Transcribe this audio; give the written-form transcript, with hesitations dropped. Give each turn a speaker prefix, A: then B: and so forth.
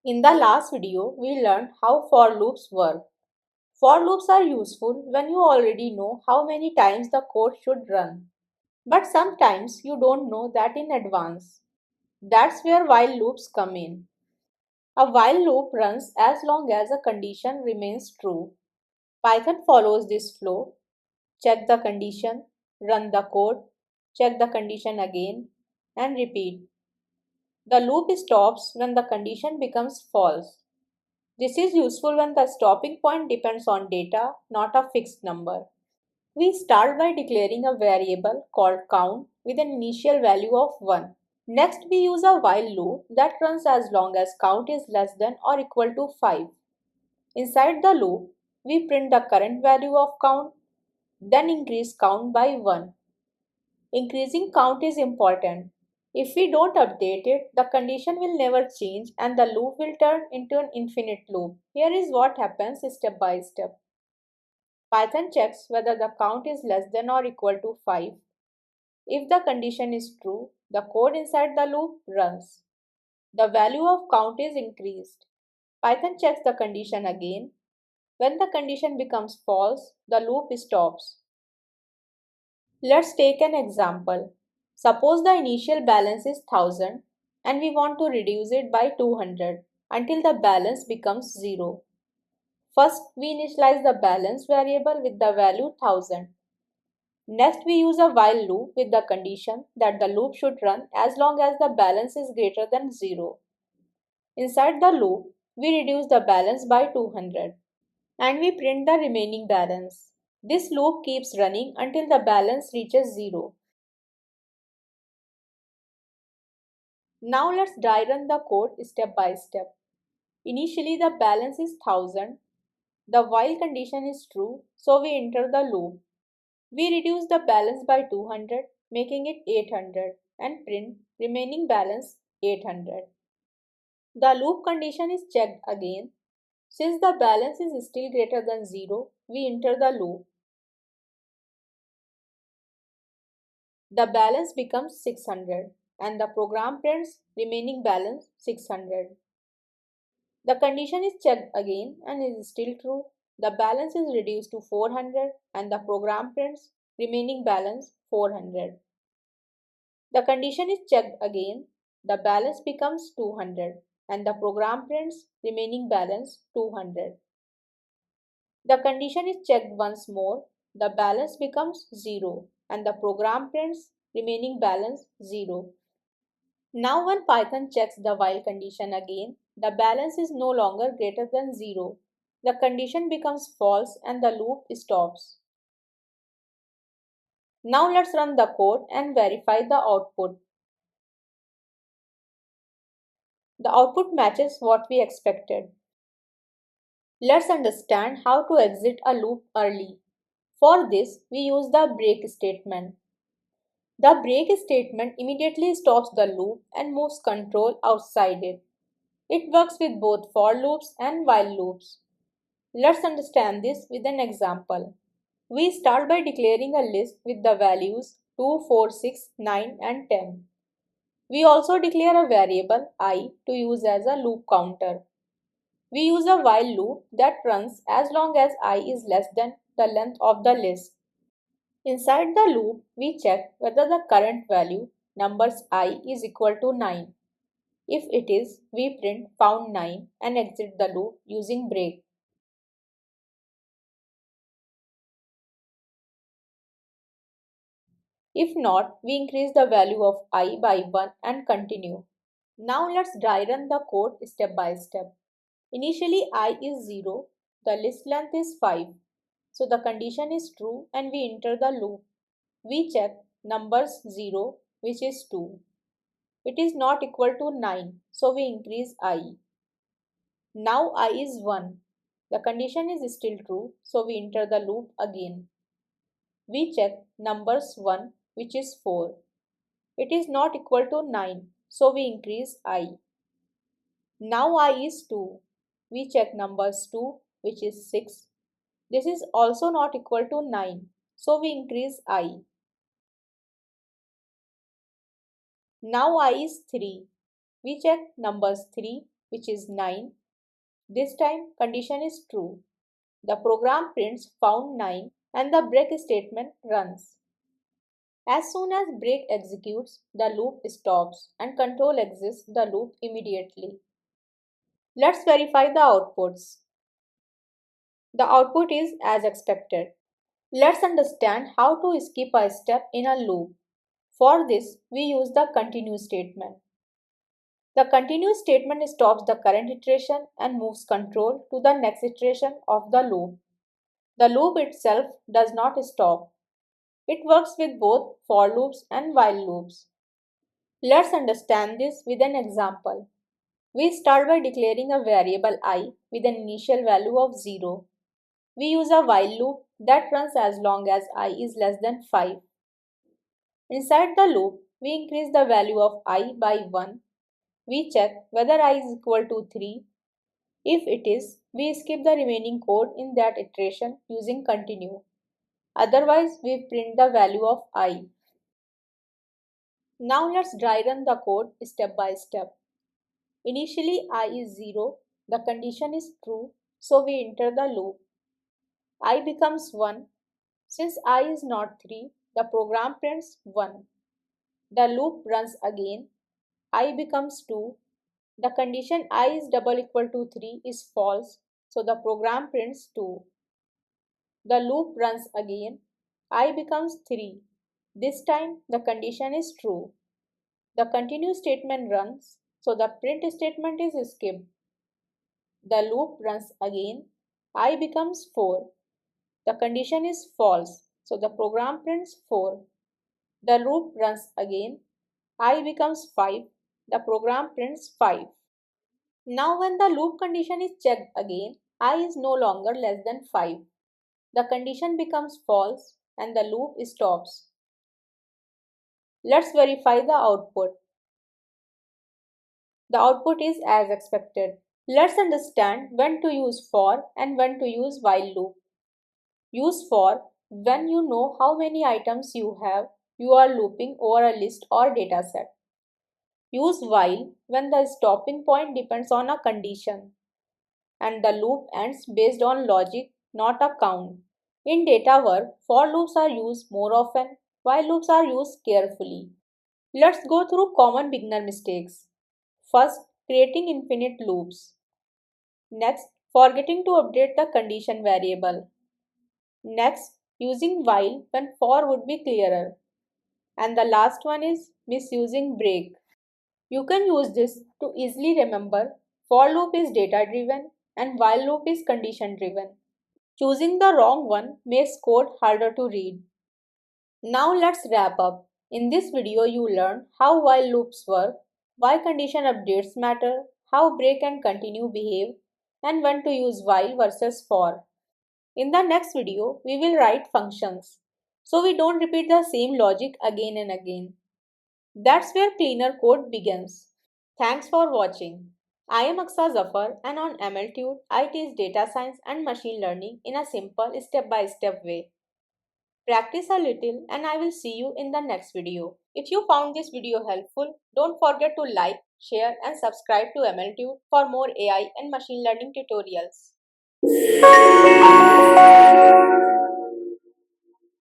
A: In the last video, we learned how for loops work. For loops are useful when you already know how many times the code should run. But sometimes you don't know that in advance. That's where while loops come in. A while loop runs as long as a condition remains true. Python follows this flow: check the condition, run the code, check the condition again, and repeat. The loop stops when the condition becomes false. This is useful when the stopping point depends on data, not a fixed number. We start by declaring a variable called count with an initial value of 1. Next, we use a while loop that runs as long as count is less than or equal to 5. Inside the loop, we print the current value of count, then increase count by 1. Increasing count is important. If we don't update it, the condition will never change and the loop will turn into an infinite loop. Here is what happens step by step. Python checks whether the count is less than or equal to 5. If the condition is true, the code inside the loop runs. The value of count is increased. Python checks the condition again. When the condition becomes false, the loop stops. Let's take an example. Suppose the initial balance is 1000 and we want to reduce it by 200 until the balance becomes 0. First, we initialize the balance variable with the value 1000. Next, we use a while loop with the condition that the loop should run as long as the balance is greater than 0. Inside the loop, we reduce the balance by 200 and we print the remaining balance. This loop keeps running until the balance reaches 0. Now let's dry run the code step by step. Initially the balance is 1000. The while condition is true, so we enter the loop. We reduce the balance by 200, making it 800 and print remaining balance 800. The loop condition is checked again. Since the balance is still greater than 0, we enter the loop. The balance becomes 600 and the program prints remaining balance 600. The condition is checked again and is still true. The balance is reduced to 400 and the program prints remaining balance 400. The condition is checked again. The balance becomes 200 and the program prints remaining balance 200. The condition is checked once more. The balance becomes 0 and the program prints remaining balance 0. Now when Python checks the while condition again, the balance is no longer greater than 0. The condition becomes false and the loop stops. Now let's run the code and verify the output. The output matches what we expected. Let's understand how to exit a loop early. For this, we use the break statement. The break statement immediately stops the loop and moves control outside it. It works with both for loops and while loops. Let's understand this with an example. We start by declaring a list with the values 2, 4, 6, 9 and 10. We also declare a variable I to use as a loop counter. We use a while loop that runs as long as I is less than the length of the list. Inside the loop, we check whether the current value, numbers I, is equal to 9. If it is, we print found 9 and exit the loop using break. If not, we increase the value of I by 1 and continue. Now let's dry run the code step by step. Initially I is 0, the list length is 5. So the condition is true and we enter the loop. We check numbers 0, which is 2. It is not equal to 9, so we increase I. Now I is 1. The condition is still true, so we enter the loop again. We check numbers 1, which is 4. It is not equal to 9, so we increase I. Now I is 2. We check numbers 2, which is 6. This is also not equal to 9, so we increase I. Now I is 3. We check numbers 3, which is 9. This time condition is true. The program prints found 9 and the break statement runs. As soon as break executes, the loop stops and control exits the loop immediately. Let's verify the outputs. The output is as expected. Let's understand how to skip a step in a loop. For this, we use the continue statement. The continue statement stops the current iteration and moves control to the next iteration of the loop. The loop itself does not stop. It works with both for loops and while loops. Let's understand this with an example. We start by declaring a variable I with an initial value of 0. We use a while loop that runs as long as I is less than 5. Inside the loop, we increase the value of I by 1. We check whether I is equal to 3. If it is, we skip the remaining code in that iteration using continue. Otherwise, we print the value of I. Now let's dry run the code step by step. Initially I is 0, the condition is true, so we enter the loop. I becomes 1. Since I is not 3, the program prints 1. The loop runs again. I becomes 2. The condition I is double equal to 3 is false, so the program prints 2. The loop runs again. I becomes 3. This time the condition is true. The continue statement runs, so the print statement is skipped. The loop runs again. I becomes 4. The condition is false, so the program prints 4. The loop runs again. I becomes 5. The program prints 5. Now when the loop condition is checked again, I is no longer less than 5. The condition becomes false and the loop stops. Let's verify the output. The output is as expected. Let's understand when to use for and when to use while loop. Use for when you know how many items you are looping over a list or dataset. Use while when the stopping point depends on a condition and the loop ends based on logic, not a count. In data work, for loops are used more often, while loops are used carefully. Let's go through common beginner mistakes. First, creating infinite loops. Next, forgetting to update the condition variable. Next, using while when for would be clearer. And the last one is misusing break. You can use this to easily remember for loop is data driven and while loop is condition driven. Choosing the wrong one makes code harder to read. Now let's wrap up. In this video you learned how while loops work, why condition updates matter, how break and continue behave, and when to use while versus for. In the next video, we will write functions, so we don't repeat the same logic again and again. That's where cleaner code begins. Thanks for watching. I am Aksa Zafar and on MLTude, I teach data science and machine learning in a simple step-by-step way. Practice a little and I will see you in the next video. If you found this video helpful, don't forget to like, share and subscribe to MLTude for more AI and machine learning tutorials.